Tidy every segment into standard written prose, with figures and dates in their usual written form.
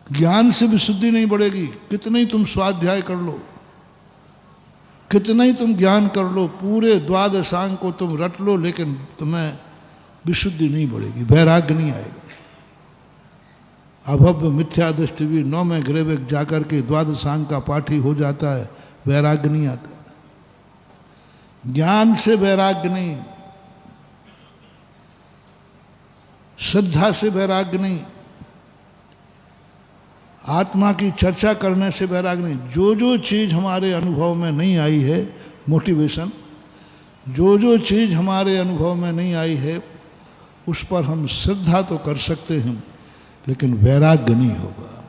ज्ञान से विशुद्धि नहीं बढ़ेगी। कितना ही तुम स्वाध्याय कर लो, कितना ही तुम ज्ञान कर लो, पूरे द्वादशांग को तुम रट लो, लेकिन तुम्हें विशुद्धि नहीं बढ़ेगी, वैराग्य नहीं आएगा। अभव्य मिथ्या दृष्टि भी 9वें ग्रेवेक जाकर के द्वादशांग का पाठी हो जाता है, वैराग्य नहीं आता। ज्ञान से वैराग्य नहीं, श्रद्धा से वैराग्य नहीं, आत्मा की चर्चा करने से वैराग्य नहीं। जो जो चीज़ हमारे अनुभव में नहीं आई है, मोटिवेशन, जो जो चीज़ हमारे अनुभव में नहीं आई है, उस पर हम श्रद्धा तो कर सकते हैं, लेकिन वैराग्य नहीं होगा,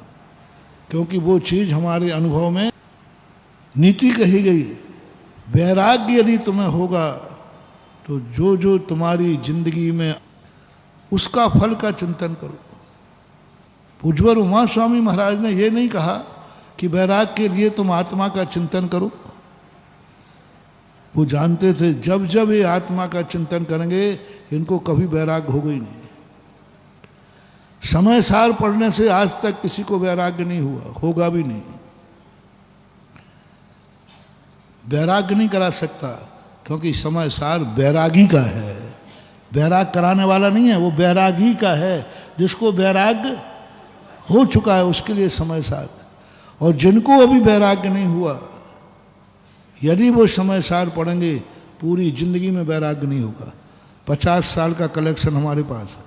क्योंकि वो चीज़ हमारे अनुभव में नीति कही गई। वैराग्य यदि तुम्हें होगा तो जो जो तुम्हारी जिंदगी में, उसका फल का चिंतन करो। पूज्यवर उमा स्वामी महाराज ने ये नहीं कहा कि वैराग के लिए तुम आत्मा का चिंतन करो। वो जानते थे जब जब ये आत्मा का चिंतन करेंगे, इनको कभी वैराग होगा ही नहीं। समय सार पढ़ने से आज तक किसी को वैराग्य नहीं हुआ, होगा भी नहीं। वैराग्य नहीं करा सकता, क्योंकि समय सार वैरागी का है, वैराग कराने वाला नहीं है, वो वैरागी का है। जिसको वैराग्य हो चुका है उसके लिए समय सार। और जिनको अभी वैराग्य नहीं हुआ, यदि वो समय सार पढ़ेंगे, पूरी जिंदगी में वैराग्य नहीं होगा। 50 साल का कलेक्शन हमारे पास है,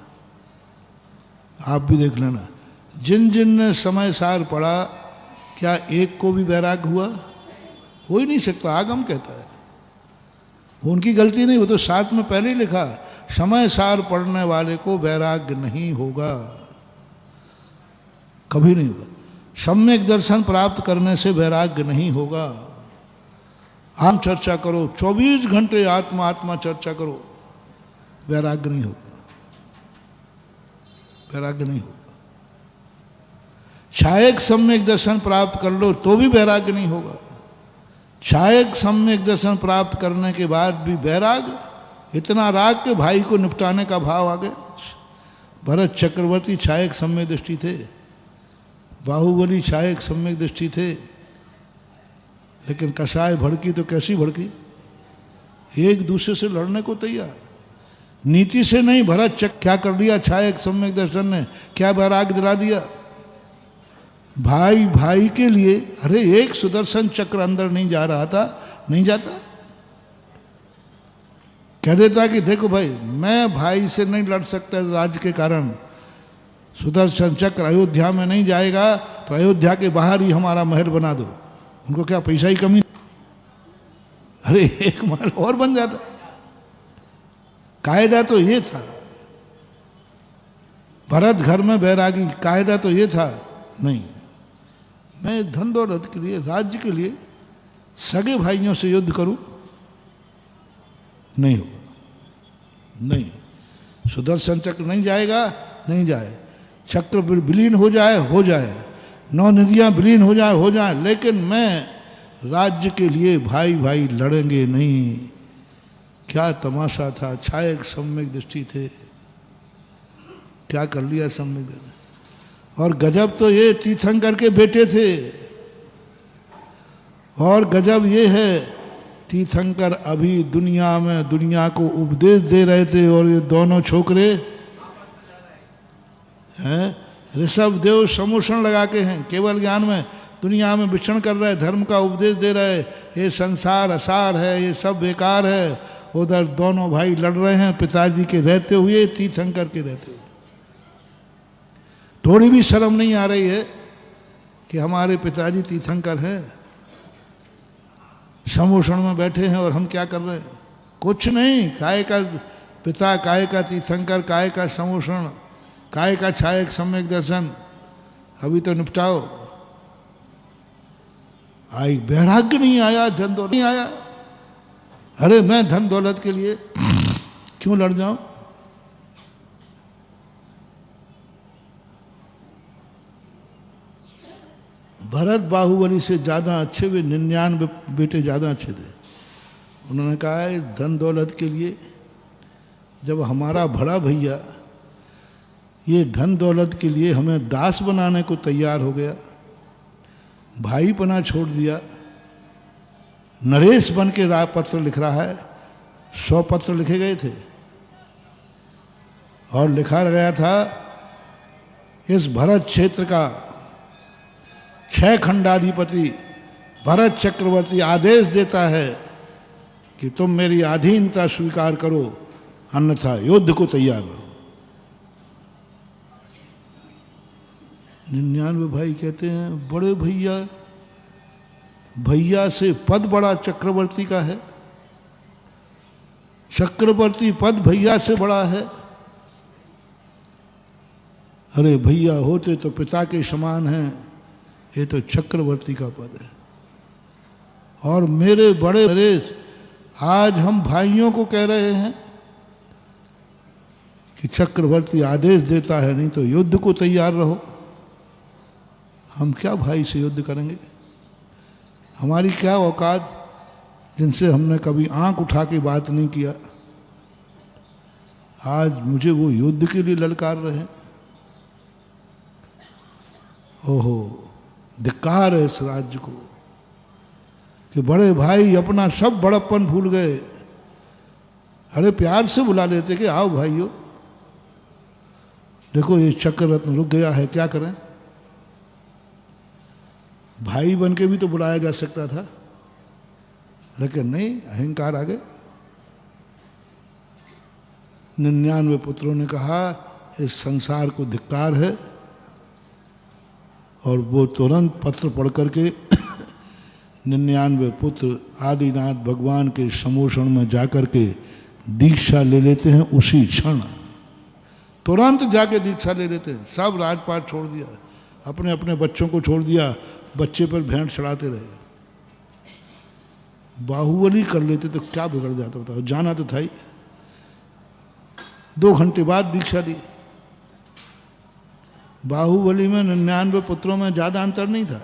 आप भी देख लेना। जिन जिन ने समय सार पढ़ा, क्या एक को भी वैराग्य हुआ? हो ही नहीं सकता, आगम कहता है। वो उनकी गलती नहीं, वो तो साथ में पहले ही लिखा, समय सार पढ़ने वाले को वैराग्य नहीं होगा, कभी नहीं होगा। सम्यक दर्शन प्राप्त करने से वैराग्य नहीं होगा। आम चर्चा करो, 24 घंटे आत्मा आत्मा चर्चा करो, वैराग्य नहीं होगा, वैराग्य नहीं होगा। छायक सम्यक दर्शन प्राप्त कर लो तो भी वैराग्य नहीं होगा। छायक सम्यक दर्शन प्राप्त करने के बाद भी वैराग्य, इतना राग के भाई को निपटाने का भाव आ गया। भरत चक्रवर्ती छायक सम्यक दृष्टि थे, बाहुबली छायक सम्यक दृष्टि थे, लेकिन कसाय भड़की तो कैसी भड़की, एक दूसरे से लड़ने को तैयार। नीति से नहीं, भरत क्या कर दिया छायक सम्यक दर्शन ने, क्या वैराग्य दिला दिया। भाई भाई के लिए, अरे एक सुदर्शन चक्र अंदर नहीं जा रहा था, नहीं जाता, कह देता कि देखो भाई, मैं भाई से नहीं लड़ सकता राज्य के कारण, सुदर्शन चक्र अयोध्या में नहीं जाएगा तो अयोध्या के बाहर ही हमारा महल बना दो। उनको क्या पैसा ही कमी, अरे एक महल और बन जाता। कायदा तो ये था, भरत घर में बैरागी, कायदा तो ये था, नहीं मैं धन दौलत के लिए, राज्य के लिए सगे भाइयों से युद्ध करूं, नहीं होगा, नहीं। सुदर्शन चक्र नहीं जाएगा, नहीं जाए, चक्र विलीन हो जाए, हो जाए, 9 नदियां विलीन हो जाए, लेकिन मैं राज्य के लिए भाई भाई लड़ेंगे नहीं। क्या तमाशा था, छायक सम्यक दृष्टि थे, क्या कर लिया सम्यक दृष्टि। और गजब तो ये तीर्थंकर के बेटे थे, और गजब ये है, तीर्थंकर अभी दुनिया में दुनिया को उपदेश दे रहे थे, और ये दोनों छोकरे हैं ऋषभ देव समोषण लगा के हैं, केवल ज्ञान में दुनिया में विचरण कर रहे, धर्म का उपदेश दे रहे, ये संसार असार है, ये सब बेकार है। उधर दोनों भाई लड़ रहे हैं, पिताजी के रहते हुए, तीर्थंकर के रहते हुए। थोड़ी भी शर्म नहीं आ रही है कि हमारे पिताजी तीर्थंकर हैं, समोषण में बैठे हैं और हम क्या कर रहे हैं, कुछ नहीं। काय का पिता, काय का तीर्थंकर, काय का समोषण, काय का छायक सम्यक दर्शन, अभी तो निपटाओ। आई वैराग्य नहीं आया, धन दौलत नहीं आया। अरे मैं धन दौलत के लिए क्यों लड़ जाऊं। भरत बाहुबली से ज़्यादा अच्छे, वे 99 बेटे ज़्यादा अच्छे थे। उन्होंने कहा है धन दौलत के लिए, जब हमारा बड़ा भैया ये धन दौलत के लिए हमें दास बनाने को तैयार हो गया, भाईपना छोड़ दिया। नरेश बन के पत्र लिख रहा है। 100 पत्र लिखे गए थे और लिखा गया था इस भरत क्षेत्र का 6 खंडाधिपति भरत चक्रवर्ती आदेश देता है कि तुम मेरी अधीनता स्वीकार करो, अन्यथा युद्ध को तैयार रहो। 99 भाई कहते हैं बड़े भैया, भैया से पद बड़ा चक्रवर्ती का है, चक्रवर्ती पद भैया से बड़ा है। अरे भैया होते तो पिता के समान हैं, ये तो चक्रवर्ती का पद है। और मेरे बड़े नरेश, आज हम भाइयों को कह रहे हैं कि चक्रवर्ती आदेश देता है, नहीं तो युद्ध को तैयार रहो। हम क्या भाई से युद्ध करेंगे? हमारी क्या औकात, जिनसे हमने कभी आंख उठा के बात नहीं किया, आज मुझे वो युद्ध के लिए ललकार रहे हैं। ओहो, धिक्कार है इस राज्य को कि बड़े भाई अपना सब बड़प्पन भूल गए। अरे प्यार से बुला लेते कि आओ भाइयों, देखो ये चक्र रत्न रुक गया है, क्या करें? भाई बन के भी तो बुलाया जा सकता था, लेकिन नहीं, अहंकार आ गए। 99 पुत्रों ने कहा इस संसार को धिक्कार है, और वो तुरंत पत्र पढ़ करके 99 पुत्र आदिनाथ भगवान के समोषण में जाकर के दीक्षा ले लेते हैं। उसी क्षण तुरंत जाके दीक्षा ले लेते हैं। सब राजपाट छोड़ दिया, अपने अपने बच्चों को छोड़ दिया, बच्चे पर भेंट चढ़ाते रहे। बाहुबली कर लेते तो क्या बिगड़ जाता, बताओ? जाना तो था ही। 2 घंटे बाद दीक्षा ली। बाहुबली में 99 पुत्रों में ज़्यादा अंतर नहीं था।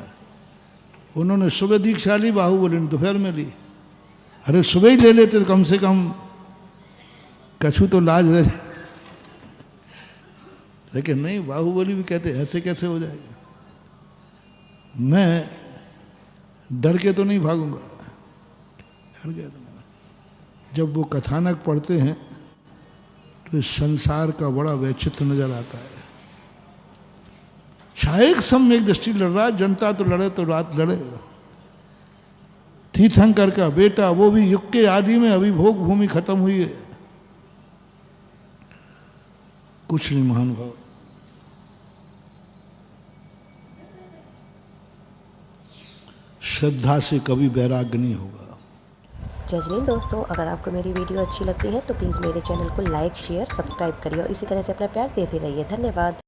उन्होंने सुबह दीक्षा ली, बाहुबली ने दोपहर में ली। अरे सुबह ही ले लेते तो कम से कम कछु तो लाज रहे, लेकिन नहीं, बाहुबली भी कहते ऐसे कैसे हो जाएगा। मैं डर के तो नहीं भागूंगा, डर गया तो। जब वो कथानक पढ़ते हैं तो इस संसार का बड़ा वैचित्र नजर आता है। शायद सम्यक दृष्टि लड़ रहा, जनता तो लड़े तो रात लड़े। तीर्थंकर का बेटा, वो भी युग के आदि में अभिभोग भूमि खत्म हुई है। कुछ नहीं महानुभाव। श्रद्धा से कभी वैराग्य नहीं होगा। जय हिंद दोस्तों, अगर आपको मेरी वीडियो अच्छी लगती है तो प्लीज़ मेरे चैनल को लाइक, शेयर, सब्सक्राइब करिए और इसी तरह से अपना प्यार देते रहिए। धन्यवाद।